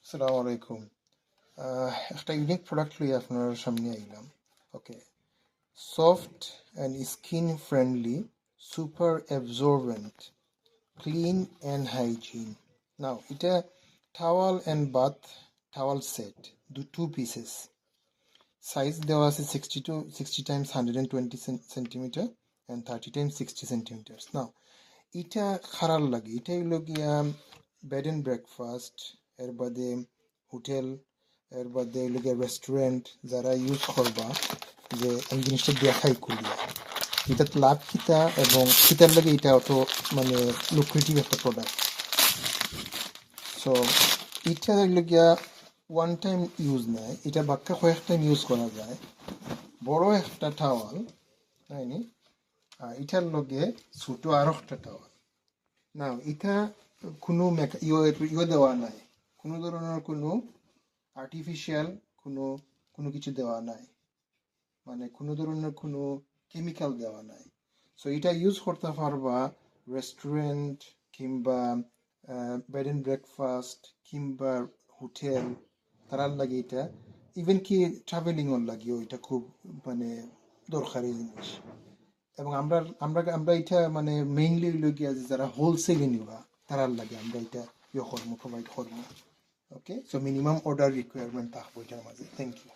আসসালামু আলাইকুম। একটা ইউনিক প্রোডাক্ট লই আপনার সামনে আইলাম। Okay, soft and skin friendly, super absorbent, clean and hygiene. Now এটা towel and bath towel set, two pieces. Size দেওয়া আছে 60 times 120 centimetre and 30 times 60 centimetre. Now এটা খারাপ লাগে, এটা হইল গিয়া বেড অ্যান্ড ব্রেকফাস্ট, এর বাদে হোটেল, এর বাদে হইল গিয়া রেস্টুরেন্ট যারা ইউজ করবা, যে এই জিনিসটা দেখাই করিয়া এটা লাভ খিতা এবং খিতার লাগে এটা অত মানে লুক্রেটিভ একটা প্রোডাক্ট। সো এটা হইল গিয়া ওয়ান টাইম ইউজ নাই, এটা বাক্কা কয়েক টাইম ইউজ করা যায়। বড় একটা টাওয়াল হয়নি, এটার লগে ছোট আরো একটা টাওয়াল। না এটা কোনো ইয়ে দেওয়া নাই, কোনো ধরনের কোনো আর্টিফিশিয়াল কোনো কোনো কিছু দেওয়া নাই, মানে কোনো ধরনের কোনো কেমিক্যাল দেওয়া নাই। সো এটা ইউজ করতে পারবা রেস্টুরেন্ট কিংবা বেড অ্যান্ড ব্রেকফাস্ট কিংবা হোটেল, তারার লাগে এটা ইভেন কি ট্রাভেলিংয়ের লাগেও এটা খুব মানে দরকারি জিনিস। এবং আমরা আমরা আমরা এটা মানে মেইনলি হইল গিয়া যে যারা হোলসেলে নিবা তারার লাগে আমরা এটা প্রোভাইড করবো। Okay, so minimum order requirement থাকবো এটার মাঝে। Thank you.